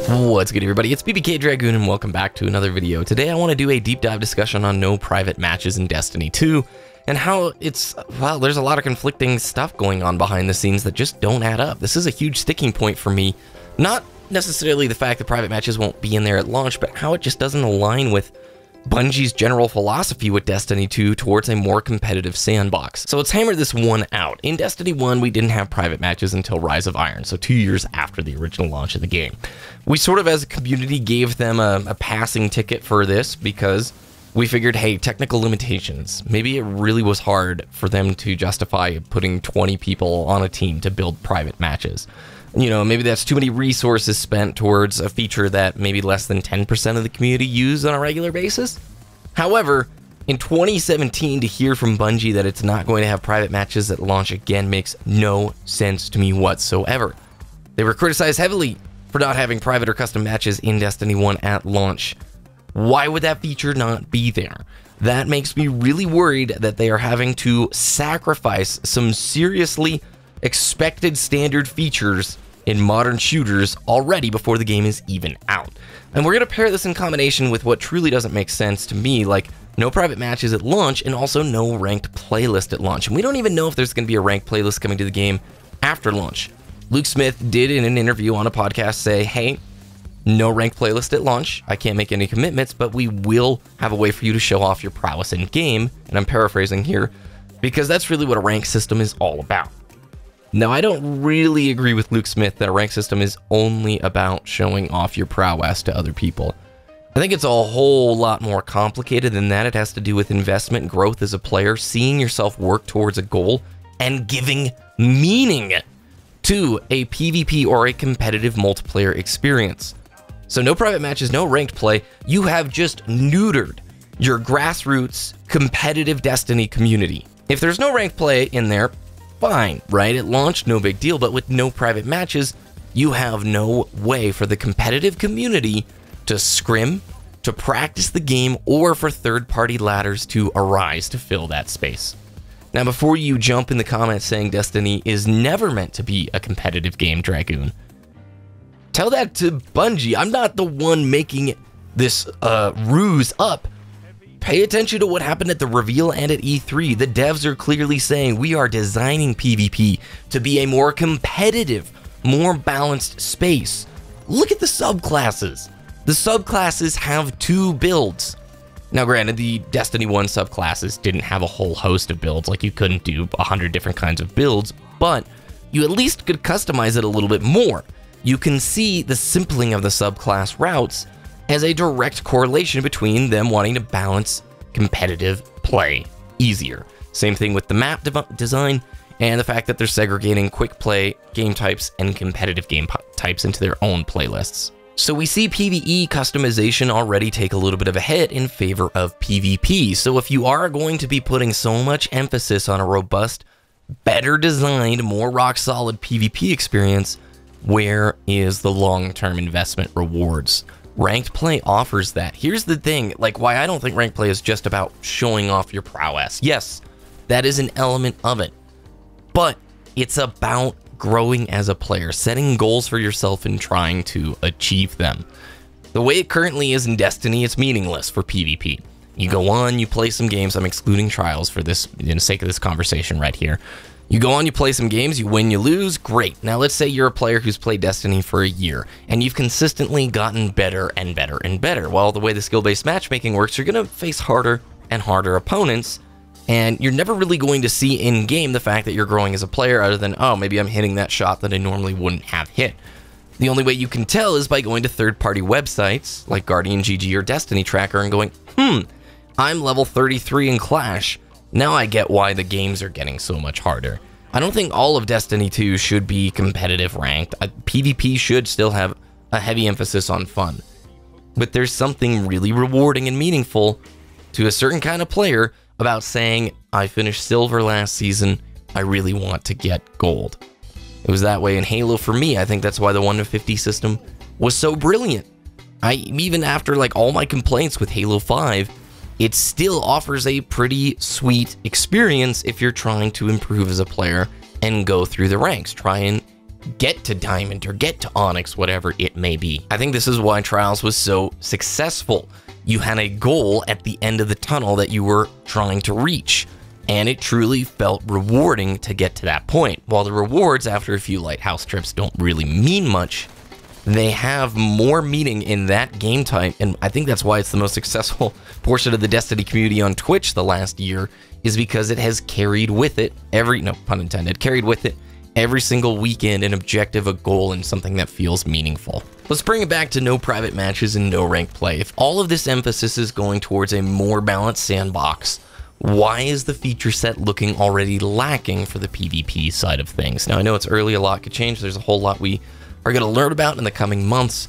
What's good, everybody? It's BBKDRAGOON and welcome back to another video. Today I want to do a deep dive discussion on no private matches in Destiny 2 and how it's, well, there's a lot of conflicting stuff going on behind the scenes that just don't add up. This is a huge sticking point for me. Not necessarily the fact that private matches won't be in there at launch, but how it just doesn't align with Bungie's general philosophy with Destiny 2 towards a more competitive sandbox. So let's hammer this one out. In Destiny 1, we didn't have private matches until Rise of Iron, so 2 years after the original launch of the game. We sort of, as a community, gave them a passing ticket for this because we figured, hey, technical limitations. Maybe it really was hard for them to justify putting 20 people on a team to build private matches. You know, maybe that's too many resources spent towards a feature that maybe less than 10% of the community use on a regular basis. However, in 2017, to hear from Bungie that it's not going to have private matches at launch again makes no sense to me whatsoever. They were criticized heavily for not having private or custom matches in Destiny 1 at launch. Why would that feature not be there? That makes me really worried that they are having to sacrifice some seriously expected standard features in modern shooters already before the game is even out. And we're going to pair this in combination with what truly doesn't make sense to me, like no private matches at launch and also no ranked playlist at launch. And we don't even know if there's going to be a ranked playlist coming to the game after launch. Luke Smith did in an interview on a podcast say, hey, no ranked playlist at launch. I can't make any commitments, but we will have a way for you to show off your prowess in game. And I'm paraphrasing here because that's really what a rank system is all about. Now, I don't really agree with Luke Smith that a rank system is only about showing off your prowess to other people. I think it's a whole lot more complicated than that. It has to do with investment, growth as a player, seeing yourself work towards a goal, and giving meaning to a PvP or a competitive multiplayer experience. So no private matches, no ranked play. You have just neutered your grassroots competitive Destiny community. If there's no ranked play in there, fine, right? At launch, no big deal, but with no private matches, you have no way for the competitive community to scrim, to practice the game, or for third-party ladders to arise to fill that space. Now, before you jump in the comments saying Destiny is never meant to be a competitive game, Dragoon, tell that to Bungie. I'm not the one making this ruse up. Pay attention to what happened at the reveal and at E3. The devs are clearly saying we are designing PvP to be a more competitive, more balanced space. Look at the subclasses. The subclasses have 2 builds. Now, granted, the Destiny 1 subclasses didn't have a whole host of builds, like you couldn't do 100 different kinds of builds, but you at least could customize it a little bit more. You can see the simpling of the subclass routes as a direct correlation between them wanting to balance competitive play easier. Same thing with the map design and the fact that they're segregating quick play game types and competitive game types into their own playlists. So we see PvE customization already take a little bit of a hit in favor of PvP. So if you are going to be putting so much emphasis on a robust, better designed, more rock solid PvP experience, where is the long-term investment rewards? Ranked play offers that. Here's the thing, like why I don't think ranked play is just about showing off your prowess. Yes, that is an element of it, but it's about growing as a player, setting goals for yourself and trying to achieve them. The way it currently is in Destiny, it's meaningless for PvP. You go on, you play some games. I'm excluding trials for this, in the sake of this conversation right here. You go on, you play some games, you win, you lose, great. Now let's say you're a player who's played Destiny for a year, and you've consistently gotten better and better and better. Well, the way the skill-based matchmaking works, you're going to face harder and harder opponents, and you're never really going to see in-game the fact that you're growing as a player other than, oh, maybe I'm hitting that shot that I normally wouldn't have hit. The only way you can tell is by going to third-party websites like Guardian GG or Destiny Tracker and going, I'm level 33 in Clash. Now I get why the games are getting so much harder. I don't think all of Destiny 2 should be competitive ranked. PvP should still have a heavy emphasis on fun. But there's something really rewarding and meaningful to a certain kind of player about saying, I finished silver last season, I really want to get gold. It was that way in Halo for me. I think that's why the 1 to 50 system was so brilliant. Even after like all my complaints with Halo 5, it still offers a pretty sweet experience if you're trying to improve as a player and go through the ranks. Try and get to Diamond or get to Onyx, whatever it may be. I think this is why Trials was so successful. You had a goal at the end of the tunnel that you were trying to reach, and it truly felt rewarding to get to that point. While the rewards after a few lighthouse trips don't really mean much, they have more meaning in that game type, and I think that's why it's the most successful portion of the Destiny community on Twitch the last year, is because it has carried with it no pun intended, carried with it every single weekend an objective, a goal, and something that feels meaningful. Let's bring it back to no private matches and no ranked play. If all of this emphasis is going towards a more balanced sandbox, why is the feature set looking already lacking for the PvP side of things? Now, I know it's early, a lot could change, there's a whole lot we are going to learn about in the coming months.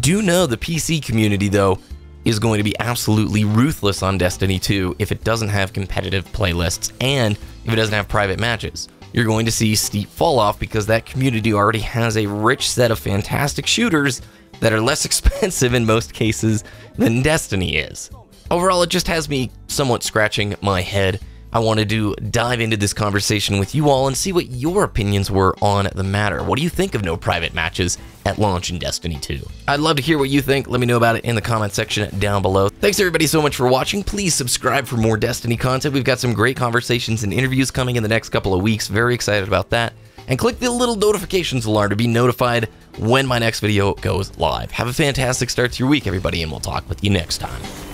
Do know the PC community, though, is going to be absolutely ruthless on Destiny 2 if it doesn't have competitive playlists and if it doesn't have private matches. You're going to see steep fall off because that community already has a rich set of fantastic shooters that are less expensive in most cases than Destiny is. Overall, it just has me somewhat scratching my head. I wanted to dive into this conversation with you all and see what your opinions were on the matter. What do you think of no private matches at launch in Destiny 2? I'd love to hear what you think. Let me know about it in the comment section down below. Thanks everybody so much for watching. Please subscribe for more Destiny content. We've got some great conversations and interviews coming in the next couple of weeks. Very excited about that. And click the little notifications alarm to be notified when my next video goes live. Have a fantastic start to your week, everybody, and we'll talk with you next time.